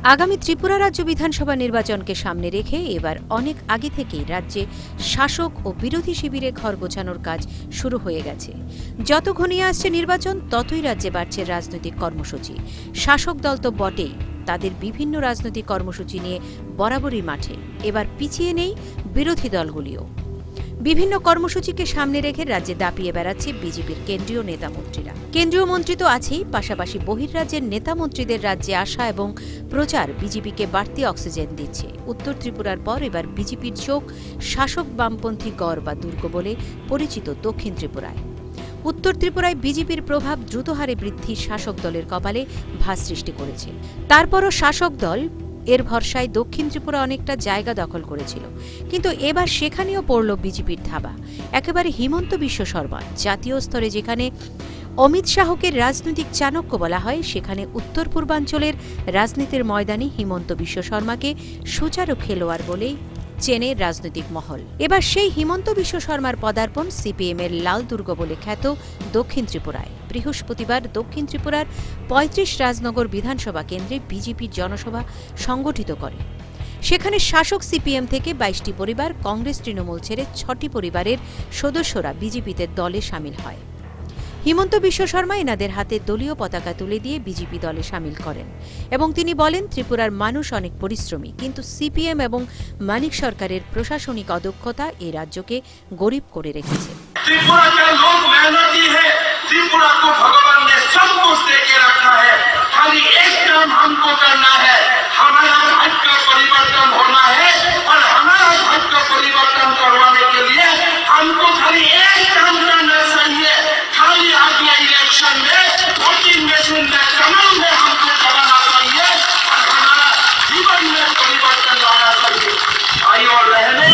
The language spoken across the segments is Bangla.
আগামী ত্রিপুরা রাজ্য বিধানসভা নির্বাচনকে সামনে রেখে এবার অনেক আগে থেকেই রাজ্যে শাসক ও বিরোধী শিবিরে ঘর গোছানোর কাজ শুরু হয়ে গেছে। যত ঘনিয়ে আসছে নির্বাচন, ততই রাজ্যে বাড়ছে রাজনৈতিক কর্মসূচি। শাসক দল তো বটেই, তাদের বিভিন্ন রাজনৈতিক কর্মসূচি নিয়ে বরাবরই মাঠে। এবার পিছিয়ে নেই বিরোধী দলগুলিও। বিভিন্ন কর্মসূচিকে সামনে রেখে রাজ্যে দাপিয়ে বেড়াচ্ছে বিজেপির কেন্দ্রীয় নেতামন্ত্রীরা। কেন্দ্রীয় মন্ত্রী তো আছেই, পাশাপাশি বহির্রাজ্যের নেতামন্ত্রীদের রাজ্যে আসা এবং প্রচার বিজেপিকে বাড়তি অক্সিজেন দিচ্ছে। উত্তর ত্রিপুরার পর এবার বিজেপির চোখ শাসক বামপন্থী গড় বা দুর্গ বলে পরিচিত দক্ষিণ ত্রিপুরায়। উত্তর ত্রিপুরায় বিজেপির প্রভাব দ্রুত হারে বৃদ্ধি শাসক দলের কপালে ভাঁজ সৃষ্টি করেছে। তারপরও শাসক দল এর ভরসায় দক্ষিণ ত্রিপুরা অনেকটা জায়গা দখল করেছিল, কিন্তু এবার সেখানেও পড়ল বিজেপির থাবা। একেবারে হিমন্ত বিশ্ব শর্মা। জাতীয় স্তরে যেখানে অমিত শাহকে রাজনৈতিক চাণক্য বলা হয়, সেখানে উত্তর পূর্বাঞ্চলের রাজনীতির ময়দানে হিমন্ত বিশ্ব শর্মাকে সুচারু খেলোয়াড় বলেই চেনে রাজনৈতিক মহল। এবার সেই হিমন্ত বিশ্ব শর্মার পদার্পণ সিপিএমের লাল দুর্গ বলে খ্যাত দক্ষিণ ত্রিপুরায়। বৃহস্পতিবার দক্ষিণ ত্রিপুরার ৩৫ রাজনগর বিধানসভা কেন্দ্রে বিজেপির জনসভা সংগঠিত করে। সেখানে শাসক সিপিএম থেকে ২২টি পরিবার, কংগ্রেস তৃণমূল ছেড়ে ৬টি পরিবারের সদস্যরা বিজেপিতে দলে সামিল হয়। হিমন্ত বিশ্ব শর্মা এনাদের হাতে দলীয় পতাকা তুলে দিয়ে বিজেপি দলে সামিল করেন এবং তিনি বলেন, ত্রিপুরার মানুষ অনেক পরিশ্রমী, কিন্তু সিপিএম এবং মানিক সরকারের প্রশাসনিক অদক্ষতা এই রাজ্যকে গরিব করে রেখেছে। त्रिपुरा के लोग मेहनती है, त्रिपुरा को भगवान ने सब कुछ दे के रखा है, खाली एक काम हमको करना है, हमारा भाग्य का परिवर्तन होना है और हमारा भाग्य का परिवर्तन करवाने के लिए हमको खाली एक काम करना चाहिए, खाली अगले इलेक्शन में वोटिंग मशीन में कमल में हमको दबाना चाहिए और हमारा जीवन में परिवर्तन लाना चाहिए। भाई और बहनें,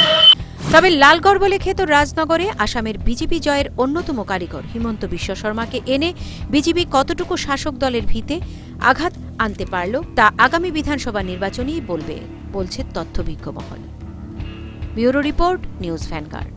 তবে লালগড় বলে খ্যাত রাজনগরে আসামের বিজেপি জয়ের অন্যতম কারিগর হিমন্ত বিশ্ব শর্মাকে এনে বিজেপি কতটুকু শাসক দলের ভিতে আঘাত আনতে পারল, তা আগামী বিধানসভা নির্বাচনেই বলছে তথ্যভিজ্ঞ মহল। Bureau report, news vanguard.